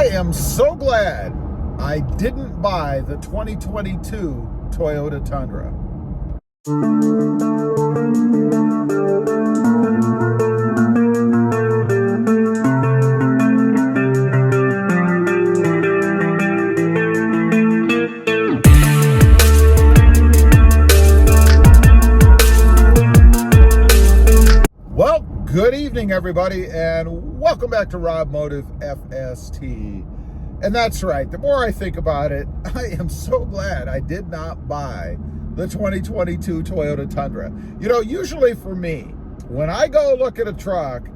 I am so glad I didn't buy the 2022 Toyota Tundra. Well, good evening, everybody, and welcome back to Rob Motive FST. And that's right, the more I think about it, I am so glad I did not buy the 2022 Toyota Tundra. You know, usually for me, when I go look at a truck,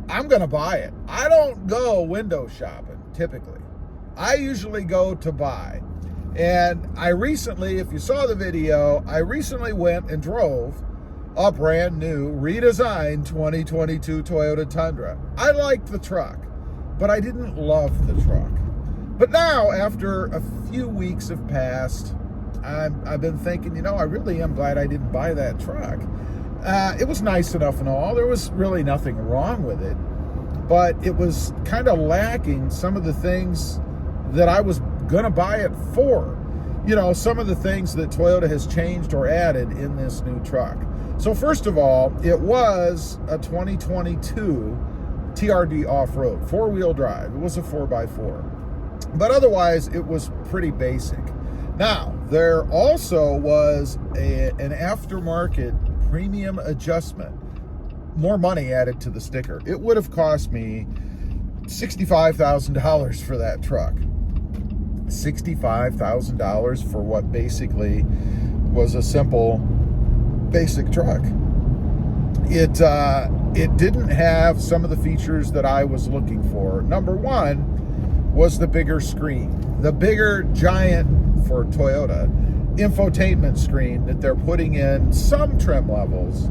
I'm gonna buy it. I don't go window shopping, typically. I usually go to buy. And I recently, if you saw the video, I recently went and drove a brand new, redesigned 2022 Toyota Tundra. I liked the truck, but I didn't love the truck. But now, after a few weeks have passed, I've been thinking, you know, I really am glad I didn't buy that truck. It was nice enough and all. There was really nothing wrong with it, but it was kind of lacking some of the things that I was gonna buy it for. You know, some of the things that Toyota has changed or added in this new truck. So first of all, it was a 2022 TRD off-road, four-wheel drive. It was a 4x4. But otherwise, it was pretty basic. Now, there also was an aftermarket premium adjustment, more money added to the sticker. It would have cost me $65,000 for that truck. $65,000 for what basically was a simple, basic truck. It didn't have some of the features that I was looking for. Number one was the bigger screen, the bigger giant, for Toyota, infotainment screen that they're putting in some trim levels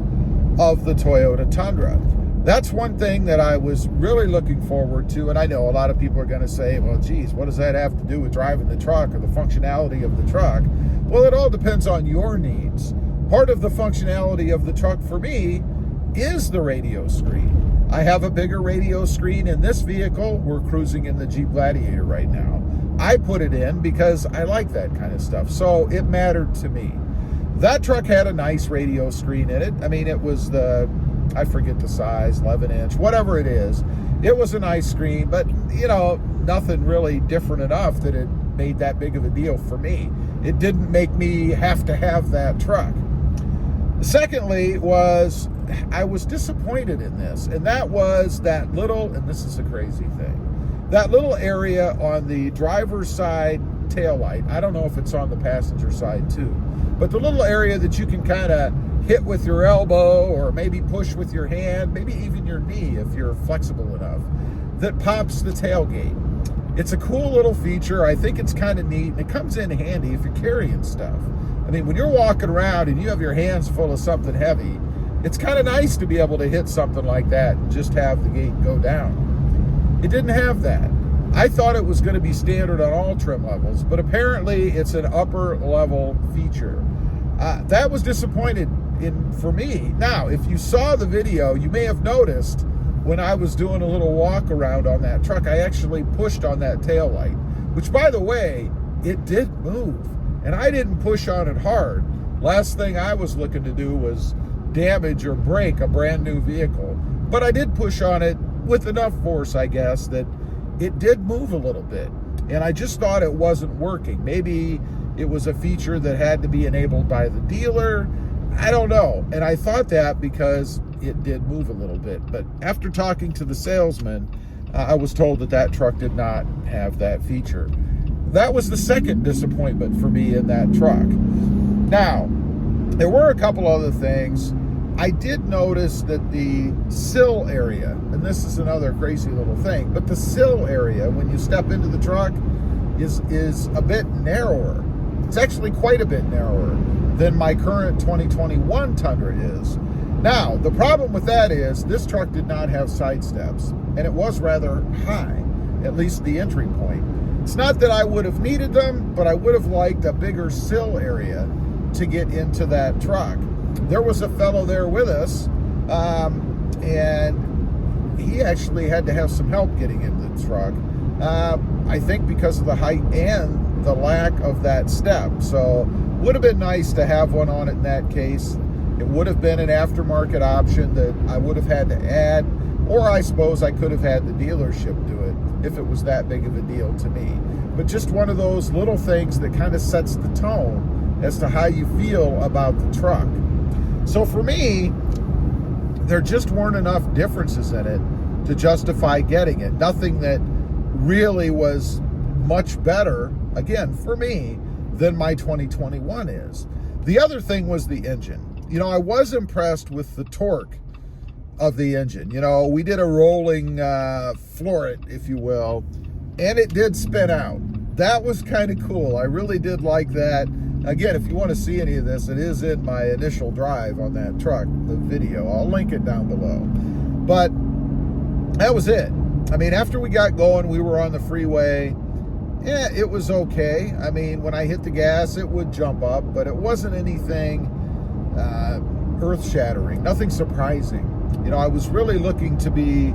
of the Toyota Tundra. That's one thing that I was really looking forward to, and I know a lot of people are going to say, well, geez, what does that have to do with driving the truck or the functionality of the truck? Well, it all depends on your needs. Part of the functionality of the truck for me is the radio screen. I have a bigger radio screen in this vehicle. We're cruising in the Jeep Gladiator right now. I put it in because I like that kind of stuff, so it mattered to me. That truck had a nice radio screen in it. I mean, it was I forget the size, 11-inch, whatever it is. It was a nice screen, but, you know, nothing really different enough that it made that big of a deal for me. It didn't make me have to have that truck. Secondly was, I was disappointed in this, and that was that little, and this is a crazy thing, that little area on the driver's side taillight. I don't know if it's on the passenger side too, but the little area that you can kind of hit with your elbow or maybe push with your hand, maybe even your knee if you're flexible enough, that pops the tailgate. It's a cool little feature. I think it's kind of neat, and it comes in handy if you're carrying stuff. I mean, when you're walking around and you have your hands full of something heavy, it's kind of nice to be able to hit something like that and just have the gate go down. It didn't have that. I thought it was going to be standard on all trim levels, but apparently it's an upper level feature. That was disappointed for me. Now, if you saw the video, you may have noticed when I was doing a little walk around on that truck, I actually pushed on that tail light, which, by the way, it did move, and I didn't push on it hard. Last thing I was looking to do was damage or break a brand new vehicle, but I did push on it with enough force, I guess, that it did move a little bit, and I just thought it wasn't working. Maybe it was a feature that had to be enabled by the dealer. I don't know, and I thought that because it did move a little bit, but after talking to the salesman, I was told that that truck did not have that feature. That was the second disappointment for me in that truck. Now, there were a couple other things. I did notice that the sill area, and this is another crazy little thing, but the sill area when you step into the truck is a bit narrower. It's actually quite a bit narrower than my current 2021 Tundra is. Now, the problem with that is this truck did not have side steps, and it was rather high, at least the entry point. It's not that I would have needed them, but I would have liked a bigger sill area to get into that truck. There was a fellow there with us, and he actually had to have some help getting into the truck. I think because of the height and the lack of that step. So would have been nice to have one on it in that case. It would have been an aftermarket option that I would have had to add, or I suppose I could have had the dealership do it if it was that big of a deal to me. But just one of those little things that kind of sets the tone as to how you feel about the truck. So for me, there just weren't enough differences in it to justify getting it. Nothing that really was much better, again, for me, than my 2021 is. The other thing was the engine. You know, I was impressed with the torque of the engine. You know, we did a rolling floor it, if you will, and it did spin out. That was kind of cool. I really did like that. Again, if you want to see any of this, it is in my initial drive on that truck, the video. I'll link it down below. But that was it. I mean, after we got going, we were on the freeway. Yeah, it was okay. I mean, when I hit the gas, it would jump up, but it wasn't anything earth-shattering, nothing surprising. You know, I was really looking to be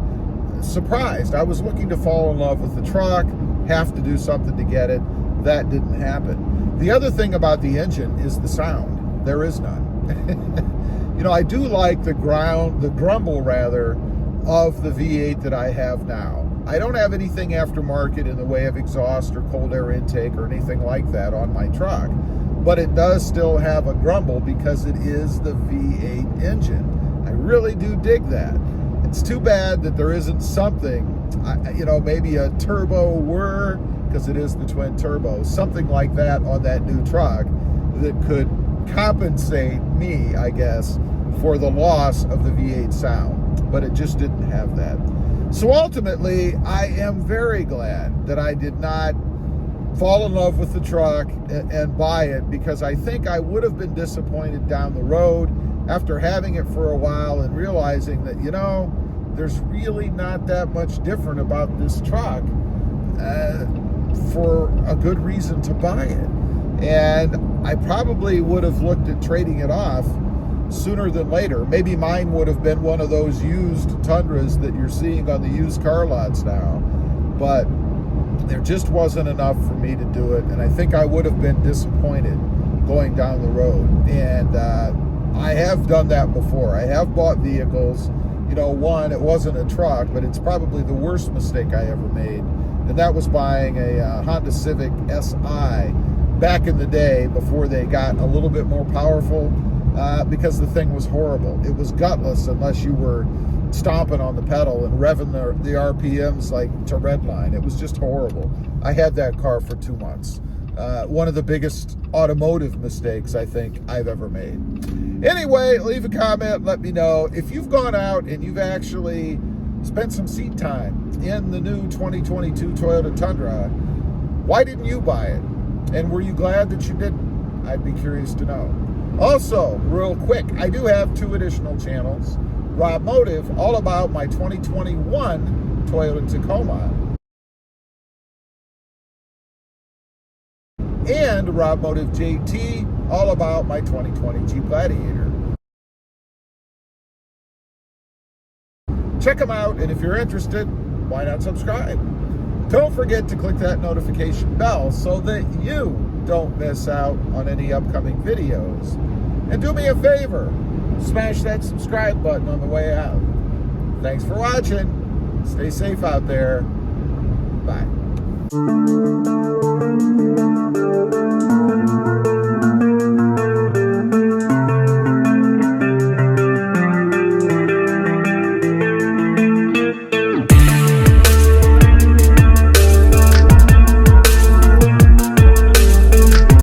surprised. I was looking to fall in love with the truck, have to do something to get it. That didn't happen. The other thing about the engine is the sound. There is none. You know, I do like the grumble rather, of the V8 that I have now. I don't have anything aftermarket in the way of exhaust or cold air intake or anything like that on my truck, but it does still have a grumble because it is the V8 engine. I really do dig that. It's too bad that there isn't something, you know, maybe a turbo whir, because it is the twin turbo, something like that on that new truck that could compensate me, I guess, for the loss of the V8 sound, but it just didn't have that. So ultimately, I am very glad that I did not fall in love with the truck and buy it, because I think I would have been disappointed down the road after having it for a while and realizing that, you know, there's really not that much different about this truck for a good reason to buy it. And I probably would have looked at trading it off sooner than later. Maybe mine would have been one of those used Tundras that you're seeing on the used car lots now, but there just wasn't enough for me to do it, and I think I would have been disappointed going down the road. And I have done that before. I have bought vehicles, you know, one, it wasn't a truck, but it's probably the worst mistake I ever made, and that was buying a Honda Civic SI back in the day before they got a little bit more powerful, because the thing was horrible. It was gutless unless you were stomping on the pedal and revving the RPMs like to redline. It was just horrible. I had that car for 2 months. One of the biggest automotive mistakes I think I've ever made. Anyway, leave a comment, let me know. If you've gone out and you've actually spent some seat time in the new 2022 Toyota Tundra, why didn't you buy it? And were you glad that you didn't? I'd be curious to know. Also, real quick, I do have 2 additional channels. Rob Motive, all about my 2021 Toyota Tacoma, and Rob Motive JT, all about my 2020 Jeep Gladiator. Check them out, and if you're interested, why not subscribe? Don't forget to click that notification bell so that you don't miss out on any upcoming videos. And do me a favor, smash that subscribe button on the way out. Thanks for watching. Stay safe out there. Bye.